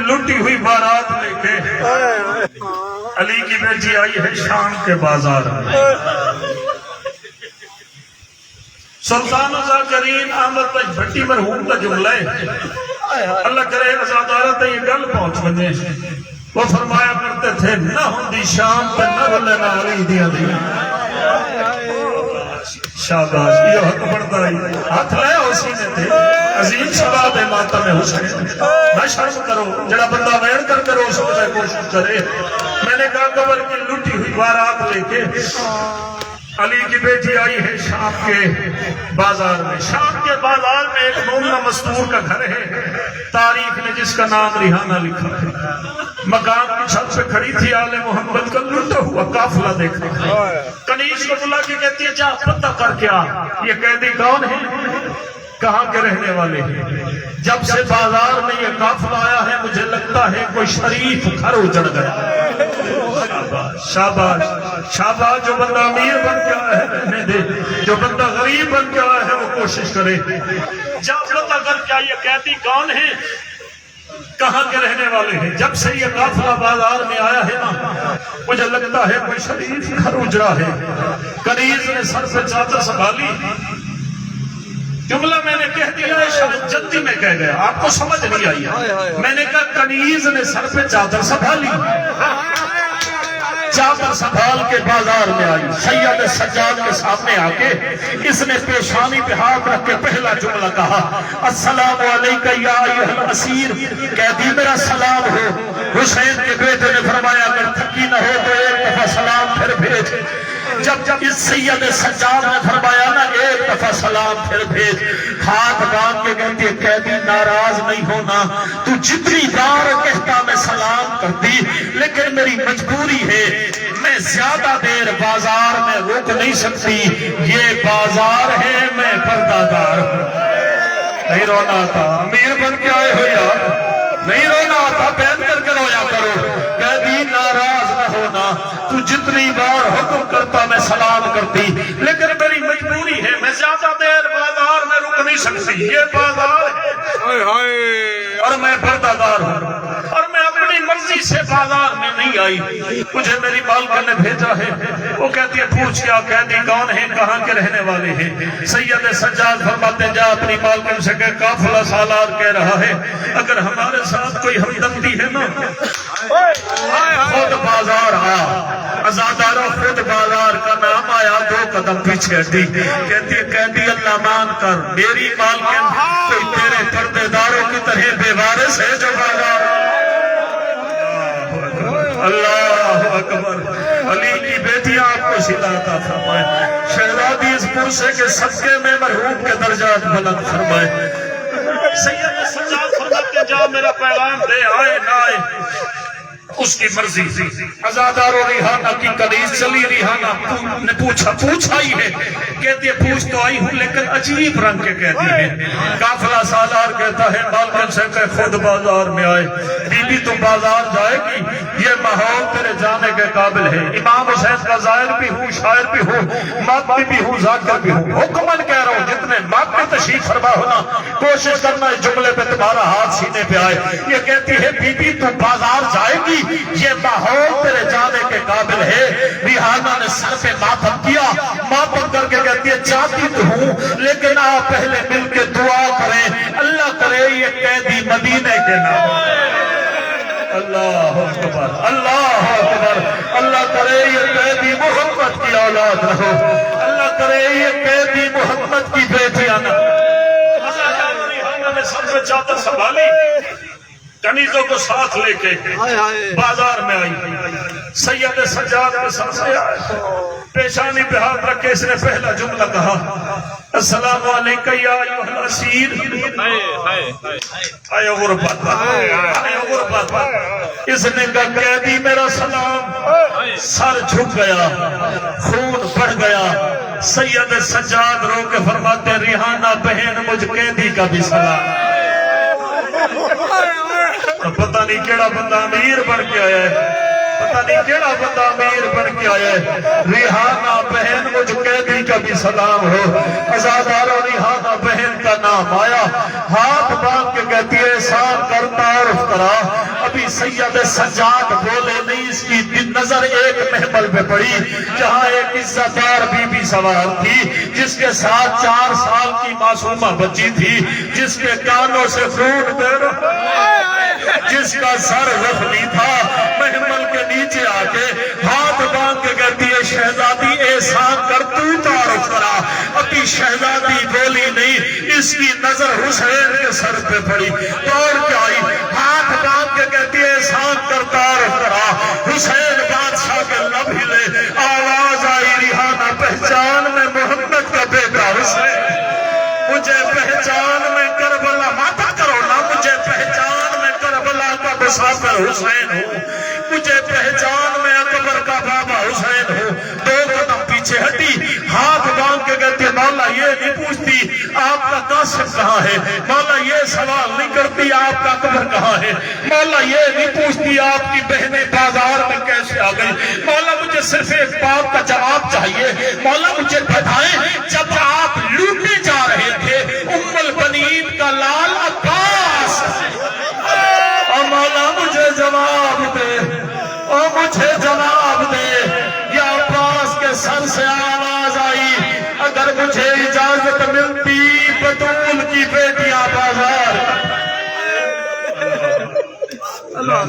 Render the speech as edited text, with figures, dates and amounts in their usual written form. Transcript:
لٹی ہوئی بارات لے کے علی کی بیٹی آئی ہے شام کے بازار میں. سلطان ذاکرین احمد تج بھٹی مرحوم کا جملہ ہے. اللہ کرے ازادارت یہ گل پہنچ بنے. وہ فرمایا کرتے تھے نہ ہوندی شام پہ نہ رلنا علی دیا دیا. شاباش یہ حق بڑھتا ہے. ہاتھ لے اسی نے تھے عظیم شباب ماتم حسین. نہ شرم کرو جڑا بندہ ویڑ کر کرو اس کو کوشش کرے. میں نے کہا قبر کی لٹی ہوئی بارات لے کے علی کی بیٹی آئی ہے شام کے بازار میں. شام کے بازار میں ایک مومنہ مستور کا گھر ہے. تاریخ نے جس کا نام ریحانہ لکھا ہے. مکان کی چھت پہ کھڑی تھی آل محمد کا لٹا ہوا قافلہ دیکھا. کنیز کو بلا کے کہتی ہے جا پتہ کر کے آ یہ قیدی کون ہے کہاں کے رہنے والے ہیں. جب سے بازار میں یہ قافلہ آیا ہے مجھے لگتا ہے کوئی شریف گھر اجڑ گیا. شاباش شاباش. جو بندہ امیر بن کے آیا ہے رہنے دے. جو بندہ غریب بن کے آیا ہے وہ کوشش کرے. جب پتہ کر کے یہ قیدی کون ہے کہاں کے رہنے والے ہیں. جب سے یہ قافلہ بازار میں آیا ہے نا مجھے لگتا ہے کوئی شریف گھر اجڑا ہے. کنیز نے سر سے چادر سنبھالی. جملہ میں نے کہہ دیا ہے شاید جلدی میں کہہ گیا آپ کو سمجھ نہیں آئی. میں نے کہا کنیز نے سر پہ چادر سنبھالی. چادر سنبھال کے بازار میں آئی. سید سجاد کے سامنے آ کے اس نے پیشانی پہ ہاتھ رکھ کے پہلا جملہ کہا السلام علیکم یا ایھا الاسیر. قیدی میرا سلام ہو. حسین کے بیٹے نے فرمایا اگر تھکی نہ ہو تو ایک دفعہ سلام پھر بھیج. جب اس سید سجاد نے فرمایا نا ایک دفعہ سلام پھر بھیج. ہاتھ باندھ کے کہتی ہے قیدی ناراض نہیں ہونا. تو جتنی بار کہتا میں سلام کرتی لیکن میری مجبوری ہے. میں زیادہ دیر بازار میں رک نہیں سکتی. یہ بازار ہے میں پردہ دار ہوں. نہیں رونا تھا امیر بن کے آئے ہو یار. نہیں رونا تھا بیٹھ کر کے رویا کرو. قیدی ناراض نہ ہونا. تو جتنی بار حکم کرتا میں سلام کرتی لیکن میری مجبوری ہے. میں زیادہ دیر بازار میں رک نہیں سکتی. یہ بازار ہے اور میں پردہ دار ہوں اور میں اپنی مرضی سے بازار میں نہیں آئی. مجھے میری مالکہ نے بھیجا ہے. وہ کہتی ہے پوچھ کیا قیدی کون ہیں کہاں کے رہنے والے ہیں. سید سجاد فرماتے ہیں جا اپنی مالکہ سے کہ قافلہ سالار کہہ رہا ہے اگر ہمارے ساتھ کوئی ہمدردی ہے نا خود بازار آ. ازاداروں خود بازار کا نام آیا 2 قدم پیچھے ہٹی. کہتی ہے قیدی اللہ مان کر میری مالکن کوئی تیرے پردے داروں کی طرح بے وارث ہے جو بازار. اللہ اکبر. علی کی بیٹی آپ کو سلاتا فرمائے. شہزادی اس پرسے کے صدقے میں مرحوم کے درجات بلند فرمائے. سید سجاد فرماتے جا میرا پیغام دے آئے نہ آئے اس کی مرضی. ازادار و ریحانہ کی کنیز چلی. ریحانہ نے پوچھا ہی ہے. کہتی ہے پوچھ تو آئی ہوں لیکن عجیب رنگ کے کہتی ہے. قافلہ سالار کہتا ہے مالکن سے کہ خود بازار میں آئے. بی بی تم بازار جائے گی یہ ماحول تیرے جانے کے قابل ہے. امام حسین کا زائر بھی ہوں شاعر بھی ہوں ماتمی بھی ہوں ذاکر بھی ہوں. حکمن کہہ رہا ہوں جتنے ماتمی تشریف فرما ہونا کوشش کرنا اس جملے پہ تمہارا ہاتھ سینے پہ آئے. یہ کہتی ہے بی بی تم بازار جائے گی یہ ماحول تیرے جانے کے قابل ہے. ریحانہ نے سر پہ ماتم کیا. ماتم کر کے کہتی ہے جاتی تو ہوں لیکن آپ پہلے مل کے دعا کریں اللہ کرے یہ قیدی مدینے کے نام. اللہ اکبر اللہ اکبر. اللہ کرے یہ قیدی محمد کی اولاد رہو. اللہ کرے یہ قیدی محمد کی بیٹیاں نہ. ریحانہ نے سر پہ چادر سنبھالی کنیزوں کو ساتھ لے کے بازار میں آئی. سید سجاد کے سامنے آئے. پیشانی پہ ہاتھ رکھ کے اس نے پہلا جملہ کہا السلام علیکم یا ایھا الاسیر. آئے غربت آئے غربت. اس نے کہا قیدی میرا سلام. سر جھک گیا خون بڑھ گیا. سید سجاد رو کے فرماتے ریحانہ بہن مجھ قیدی کا بھی سلام. پتہ نہیں کیڑا بندہ امیر بن کے آیا ہے. پتہ نہیں کیڑا بندہ امیر بن کے آیا ہے. ریحانہ بہن مجھ قیدی کا بھی سلام ہو. ازاداروں ریحانہ بہن کا نام آیا. ہاتھ باندھ کے کہتی ہے احسان کر تعارف کرا سید سجاد بولے نہیں، اس کی نظر ایک محمل پہ پڑی جہاں ایک عزتدار بی بی سوار تھی، جس کے ساتھ 4 سال کی معصومہ بچی تھی، جس کے کانوں سے خون بہ رہا، جس کا سر زخمی تھا۔ محمل کے نیچے آ کے ہاتھ باندھ کے کہتی ہے شہزادی احسان کر، تو تعارف کرا۔ ابھی شہزادی بولی نہیں، اس کی نظر حسین کے سر پہ پڑی، دوڑ کے آئی، ہاتھ باندھ کے کہتی ہے احسان کر، تعارف کرا۔ حسین بادشاہ کے لب ہلے، آواز آئی ریحانہ پہچان میں محمد کا بیٹا حسین، مجھے پہچان میں کربلا، ماتا کرو نا، مجھے پہچان میں کربلا کا مسافر حسین ہوں، مجھے پہچان میں اکبر کا بابا حسین ہوں۔ 2 قدم پیچھے ہٹی، ہاتھ باندھ کے کہتی ہے مولا یہ نہیں پوچھتی آپ کا قاسم کہاں ہے، مولا یہ سوال نہیں کرتی آپ کا اکبر کہاں ہے، مولا یہ نہیں پوچھتی آپ کی بہنیں بازار میں کیسے آ گئی، مولا مجھے صرف ایک بات کا جواب چاہیے، مولا مجھے بتائیں جب آپ لوٹے جا رہے تھے ام البنین کا لال عباس، اور مولا مجھے جواب دے، اور مجھے جواب دے، یا عباس کے سر سے آواز آئی اگر مجھے اجازت ملتی بطول کی بیٹیاں بازار۔ اللہ